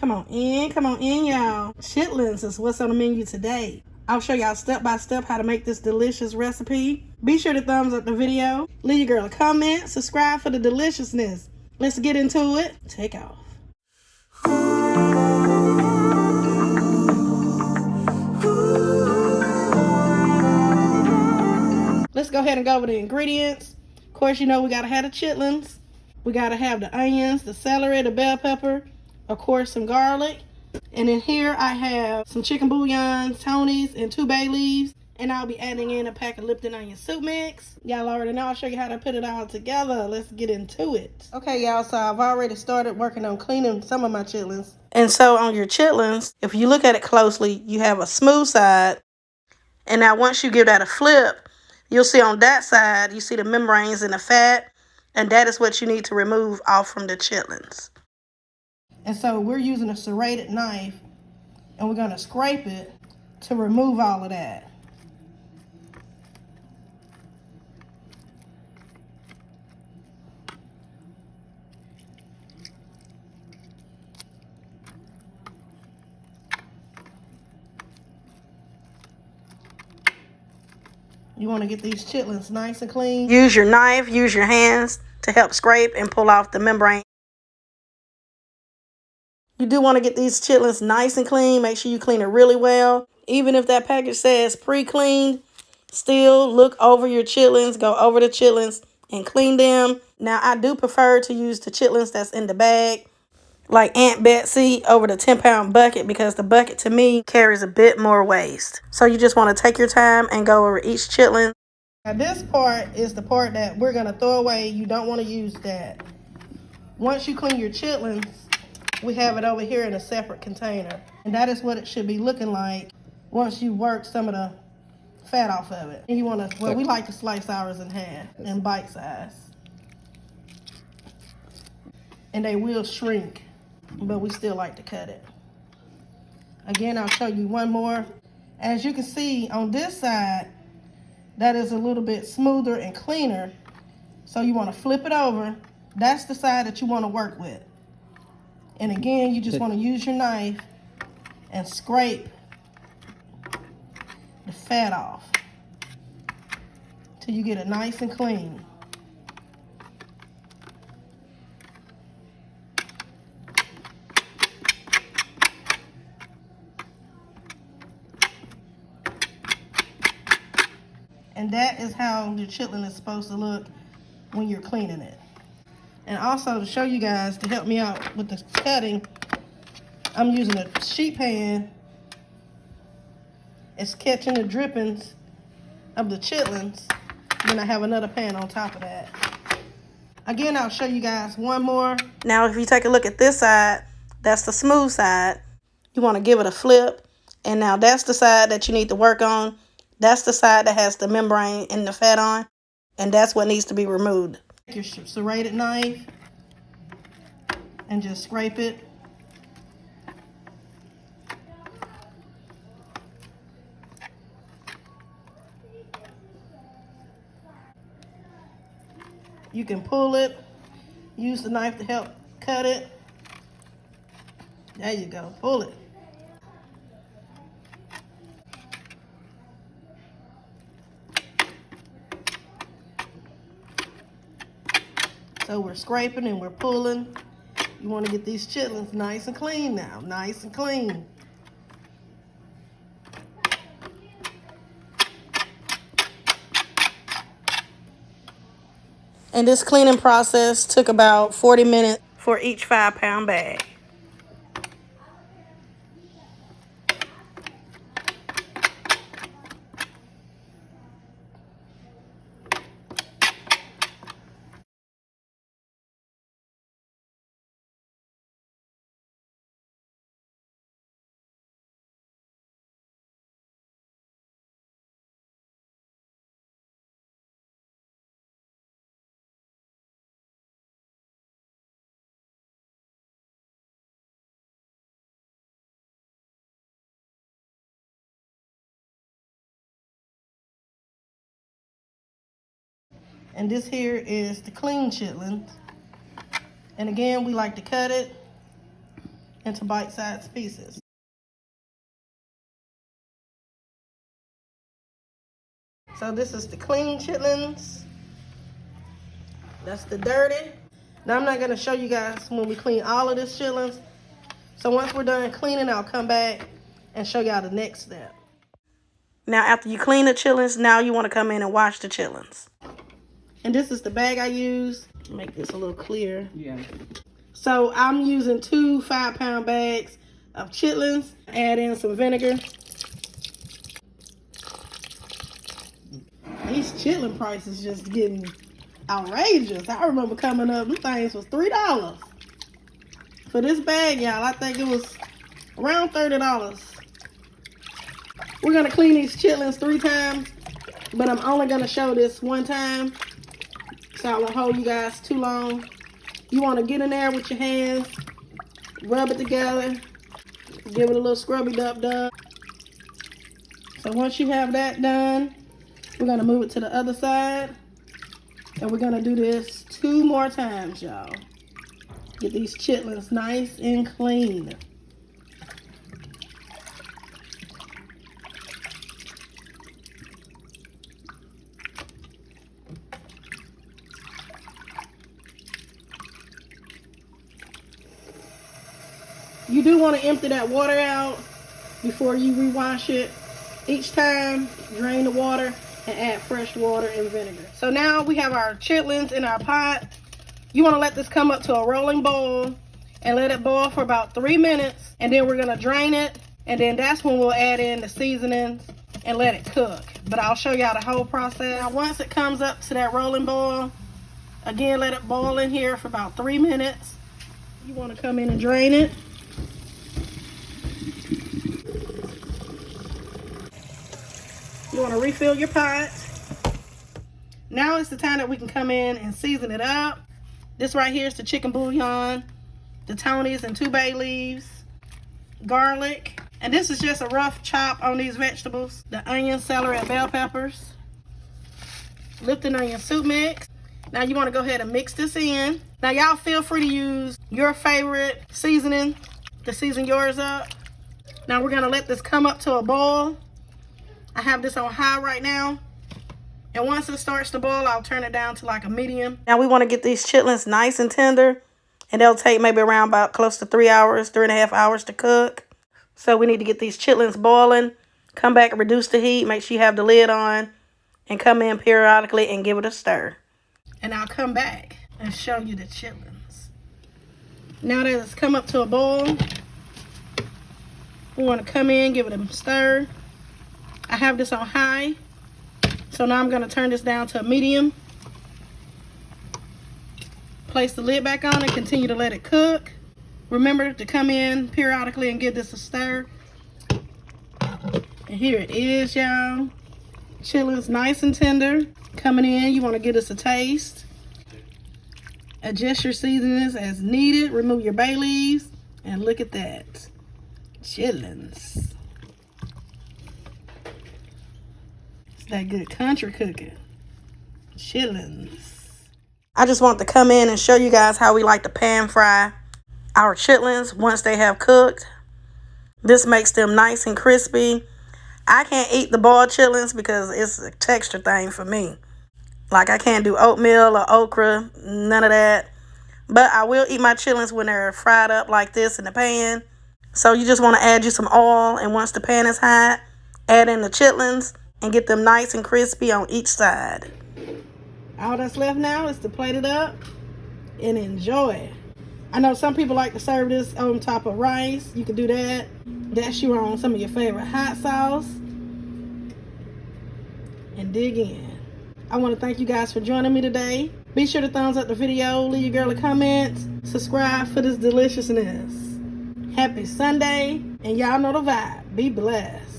Come on in, y'all. Chitlins is what's on the menu today. I'll show y'all step by step how to make this delicious recipe. Be sure to thumbs up the video. Leave your girl a comment. Subscribe for the deliciousness. Let's get into it. Take off. Let's go ahead and go over the ingredients. Of course, you know we gotta have the chitlins. We gotta have the onions, the celery, the bell pepper, of course some garlic. And in here I have some chicken bouillon, Tony's, and 2 bay leaves. And I'll be adding in a pack of Lipton onion soup mix. Y'all already know I'll show you how to put it all together. Let's get into it. Okay, y'all, so I've already started working on cleaning some of my chitlins. And so on your chitlins, if you look at it closely, you have a smooth side. And now once you give that a flip, you'll see on that side, you see the membranes and the fat. And that is what you need to remove off from the chitlins. And so we're using a serrated knife, and we're going to scrape it to remove all of that. You want to get these chitlins nice and clean. Use your knife, use your hands to help scrape and pull off the membrane. You do want to get these chitlins nice and clean. Make sure you clean it really well. Even if that package says pre-cleaned, still look over your chitlins, go over the chitlins and clean them. Now, I do prefer to use the chitlins that's in the bag, like Aunt Betsy, over the 10-pound bucket, because the bucket to me carries a bit more waste. So you just want to take your time and go over each chitlin. Now this part is the part that we're going to throw away. You don't want to use that. Once you clean your chitlins, we have it over here in a separate container. And that is what it should be looking like once you work some of the fat off of it. And you want to, well, we like to slice ours in half in bite size. And they will shrink, but we still like to cut it. Again, I'll show you one more. As you can see on this side, that is a little bit smoother and cleaner. So you want to flip it over. That's the side that you want to work with. And again, you just want to use your knife and scrape the fat off till you get it nice and clean. And that is how your chitlin is supposed to look when you're cleaning it. And also to show you guys, to help me out with the cutting, I'm using a sheet pan. It's catching the drippings of the chitlins. Then I have another pan on top of that. Again, I'll show you guys one more. Now, if you take a look at this side, that's the smooth side. You want to give it a flip. And now that's the side that you need to work on. That's the side that has the membrane and the fat on. And that's what needs to be removed. Take your serrated knife and just scrape it. You can pull it, use the knife to help cut it. There you go, pull it. So we're scraping and we're pulling. You want to get these chitlins nice and clean now, nice and clean. And this cleaning process took about 40 minutes for each 5-pound bag. And this here is the clean chitlin. And again, we like to cut it into bite-sized pieces. So this is the clean chitlins. That's the dirty. Now I'm not gonna show you guys when we clean all of this chitlins. So once we're done cleaning, I'll come back and show y'all the next step. Now after you clean the chitlins, now you wanna come in and wash the chitlins. And this is the bag I use. Make this a little clear. Yeah. So I'm using 2 5-pound bags of chitlins. Add in some vinegar. These chitlin prices just getting outrageous. I remember coming up, these things was $3. For this bag, y'all, I think it was around $30. We're gonna clean these chitlins 3 times, but I'm only gonna show this 1 time, so I won't hold you guys too long. You wanna get in there with your hands, rub it together, give it a little scrubby dub. So once you have that done, we're gonna move it to the other side, and we're gonna do this 2 more times, y'all. Get these chitlins nice and clean. You do want to empty that water out before you rewash it. Each time, drain the water and add fresh water and vinegar. So now we have our chitlins in our pot. You want to let this come up to a rolling boil and let it boil for about 3 minutes. And then we're going to drain it. And then that's when we'll add in the seasonings and let it cook. But I'll show y'all the whole process. Now once it comes up to that rolling boil, again, let it boil in here for about 3 minutes. You want to come in and drain it. You want to refill your pot. Now is the time that we can come in and season it up. This right here is the chicken bouillon, the Tonys and 2 bay leaves, garlic, and this is just a rough chop on these vegetables. The onion, celery, and bell peppers. Lipton onion soup mix. Now you want to go ahead and mix this in. Now y'all feel free to use your favorite seasoning to season yours up. Now we're going to let this come up to a boil. I have this on high right now. And once it starts to boil, I'll turn it down to like a medium. Now we want to get these chitlins nice and tender. And they'll take maybe around about close to 3 hours, 3.5 hours to cook. So we need to get these chitlins boiling. Come back and reduce the heat. Make sure you have the lid on. And come in periodically and give it a stir. And I'll come back and show you the chitlins. Now that it's come up to a boil, we want to come in, give it a stir. I have this on high. So now I'm going to turn this down to a medium. Place the lid back on and continue to let it cook. Remember to come in periodically and give this a stir. And here it is, y'all. Chitlins nice and tender. Coming in, you want to give this a taste. Adjust your seasonings as needed. Remove your bay leaves. And look at that. Chitlins. That good country cooking. Chitlins. I just want to come in and show you guys how we like to pan fry our chitlins once they have cooked. This makes them nice and crispy. I can't eat the boiled chitlins because it's a texture thing for me. Like I can't do oatmeal or okra, none of that. But I will eat my chitlins when they're fried up like this in the pan. So you just want to add you some oil, and once the pan is hot, add in the chitlins and get them nice and crispy on each side. All that's left now is to plate it up and enjoy. I know some people like to serve this on top of rice. You can do that. Dash you on some of your favorite hot sauce. And dig in. I want to thank you guys for joining me today. Be sure to thumbs up the video. Leave your girl a comment. Subscribe for this deliciousness. Happy Sunday. And y'all know the vibe. Be blessed.